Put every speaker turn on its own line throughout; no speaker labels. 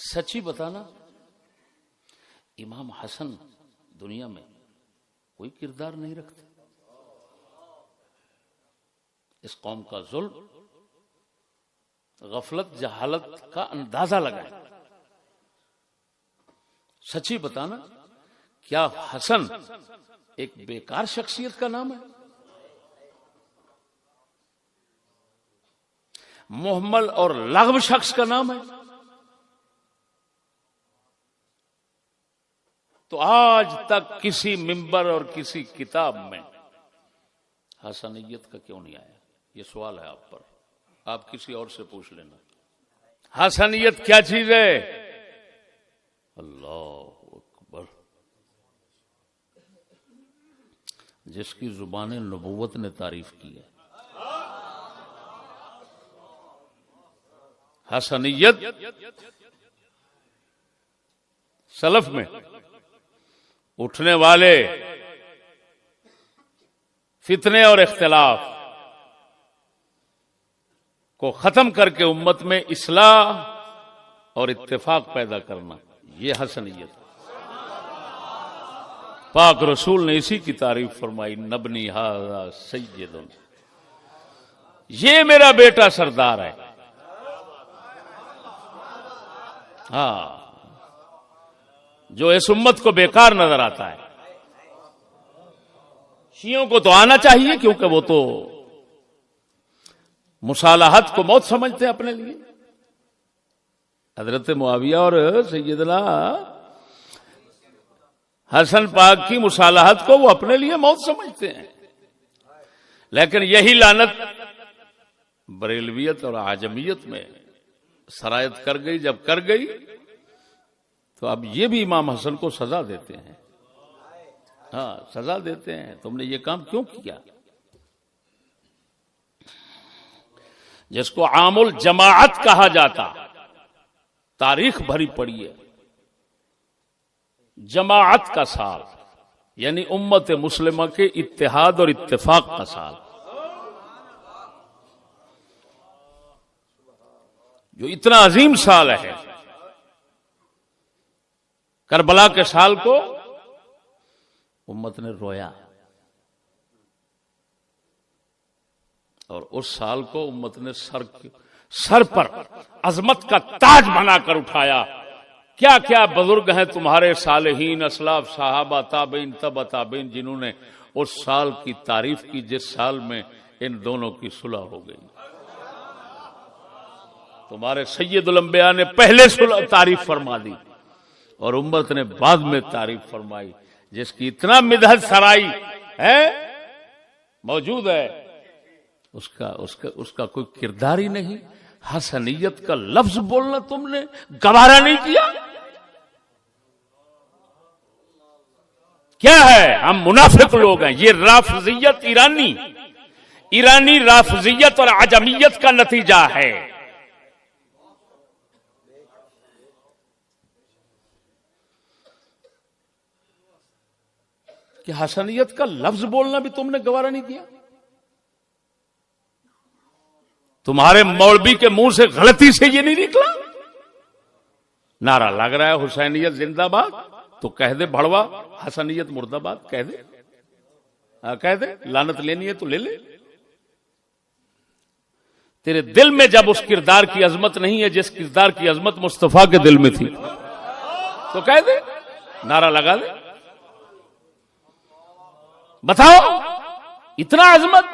سچی بتانا، امام حسن دنیا میں کوئی کردار نہیں رکھتے. اس قوم کا ظلم، غفلت، جہالت کا اندازہ لگائیں. سچی بتانا، کیا حسن ایک بیکار شخصیت کا نام ہے؟ محمل اور لغو شخص کا نام ہے؟ تو آج تک کسی منبر اور کسی کتاب میں حسنیت کا کیوں نہیں آیا؟ یہ سوال ہے آپ پر. آپ کسی اور سے پوچھ لینا. حسنیت کیا چیز ہے؟ اللہ اکبر. جس کی زبان نبوت نے تعریف کی ہے. حسنیت سلف میں اٹھنے والے فتنے اور اختلاف کو ختم کر کے امت میں اصلاح اور اتفاق پیدا کرنا، یہ حسنیت. پاک رسول نے اسی کی تعریف فرمائی، نبنی ھذا سید، یہ میرا بیٹا سردار ہے. ہاں، جو اس امت کو بیکار نظر آتا ہے. شیعوں کو تو آنا چاہیے، کیونکہ وہ تو مصالحت کو موت سمجھتے ہیں اپنے لیے. حضرت معاویہ اور سیدنا حسن پاک کی مصالحت کو وہ اپنے لیے موت سمجھتے ہیں. لیکن یہی لعنت بریلویت اور عجمیت میں سرایت کر گئی. جب کر گئی تو اب یہ بھی امام حسن کو سزا دیتے ہیں. ہاں، سزا دیتے ہیں، تم نے یہ کام کیوں کیا؟ جس کو عام الجماعت کہا جاتا، تاریخ بھری پڑی ہے. جماعت کا سال یعنی امت مسلمہ کے اتحاد اور اتفاق کا سال، جو اتنا عظیم سال ہے. کربلا کے سال کو امت نے رویا، اور اس سال کو امت نے سر پر عظمت کا تاج بنا کر اٹھایا. کیا کیا بزرگ ہیں تمہارے صالحین، اسلاف، صحابہ، تابعین، تبع تابعین، جنہوں نے اس سال کی تعریف کی جس سال میں ان دونوں کی صلح ہو گئی. تمہارے سید الانبیاء نے پہلے صلح تعریف فرما دی اور امت نے بعد میں تعریف فرمائی. جس کی اتنا مدحت سرائی ہے موجود ہے، اس کا کوئی کردار ہی نہیں. حسنیت کا لفظ بولنا تم نے گوارا نہیں کیا. کیا ہے؟ ہم منافق لوگ ہیں. یہ رافضیت ایرانی رافضیت اور عجمیت کا نتیجہ ہے. کہ حسنیت کا لفظ بولنا بھی تم نے گوارا نہیں کیا. تمہارے مولوی کے منہ سے غلطی سے یہ نہیں نکلا. نعرہ لگ رہا ہے حسینیت زندہ باد، تو کہہ دے بھڑوا حسنیت مردہ باد. کہہ دے لعنت لینی ہے تو لے لے. تیرے دل میں جب اس کردار کی عظمت نہیں ہے جس کردار کی عظمت مصطفیٰ کے دل میں تھی، تو کہہ دے، نعرہ لگا دے. بتاؤ اتنا عظمت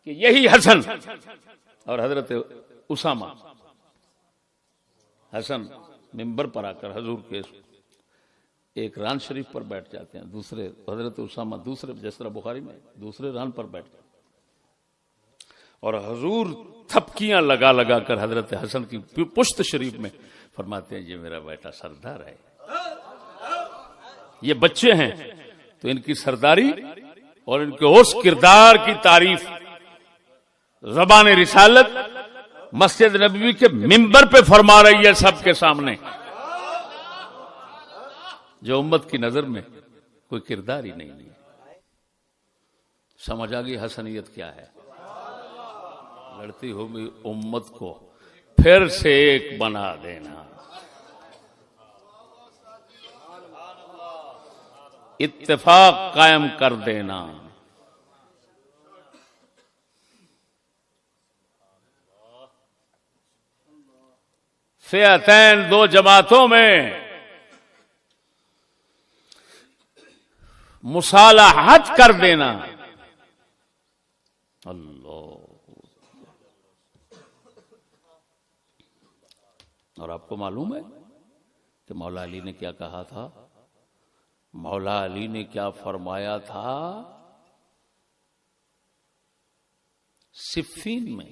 کہ یہی حسن اور حضرت اسامہ. حسن منبر پر آ کر حضور کے ایک ران شریف پر بیٹھ جاتے ہیں، دوسرے حضرت اسامہ دوسرے، جس طرح بخاری میں دوسرے ران پر بیٹھ جاتے ہیں، اور حضور تھپکیاں لگا لگا کر حضرت حسن کی پشت شریف میں فرماتے ہیں یہ میرا بیٹا سردار ہے. یہ بچے ہیں تو ان کی سرداری اور ان کے اس کردار کی تعریف زبان رسالت مسجد نبوی کے منبر پہ فرما رہی ہے سب کے سامنے، جو امت کی نظر میں کوئی کردار ہی نہیں ہے. سمجھ آ گئی حسنیت کیا ہے؟ لڑتی ہوئی امت کو پھر سے ایک بنا دینا. اتفاق قائم کر دینا. فئتین دو جماعتوں میں مصالحت کر دینا. اللہ. اور آپ کو معلوم ہے کہ مولا علی نے کیا کہا تھا؟ مولا علی نے کیا فرمایا تھا صفین میں؟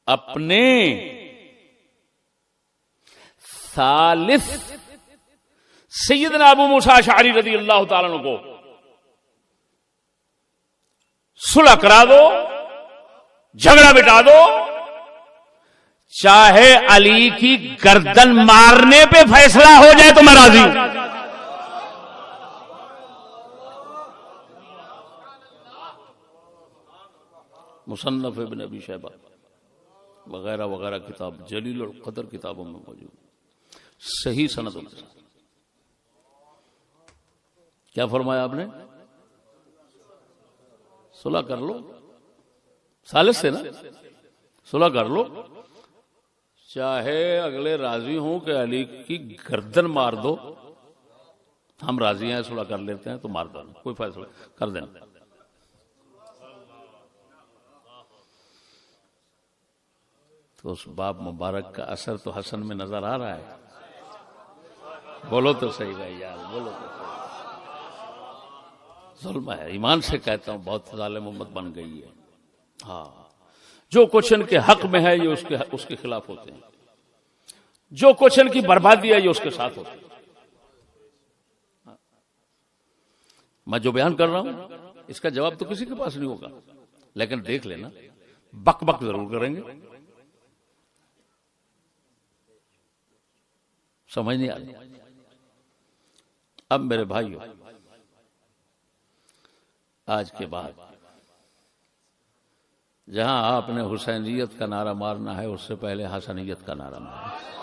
اپنے ثالث سیدنا ابو موسیٰ اشعری رضی اللہ تعالیٰ عنہ کو صلح کرا دو، جھگڑا مٹا دو، چاہے علی کی گردن مارنے پہ فیصلہ ہو جائے تو میں راضی ہوں. مصنف ابن ابی شیبہ وغیرہ وغیرہ کتاب جلیل القدر کتابوں میں موجود، صحیح سند. کیا فرمایا آپ نے؟ صلح کر لو، ثالث سے نا، صلح کر لو، چاہے اگلے راضی ہوں کہ علی کی گردن مار دو، ہم راضی ہیں، صلح کر لیتے ہیں، تو مار دو، کوئی فیصلہ کر دینا. تو اس باب مبارک کا اثر تو حسن میں نظر آ رہا ہے. بولو تو صحیح بھائی یار، بولو تو صحیح. ظلم ہے، ایمان سے کہتا ہوں، بہت ظالم امت بن گئی ہے. ہاں، جو کچھ ان کے حق میں ہے یہ اس کے خلاف ہوتے ہیں، جو کچھ ان کی بربادی ہے یہ اس کے ساتھ ہوتے ہیں. میں جو بیان کر رہا ہوں اس کا جواب تو کسی کے پاس نہیں ہوگا، لیکن دیکھ لینا بک بک ضرور کریں گے. سمجھ نہیں آ رہی. اب میرے بھائیو، آج کے بعد جہاں آپ نے حسینیت کا نعرہ مارنا ہے، اس سے پہلے حسنیت کا نعرہ مارنا ہے.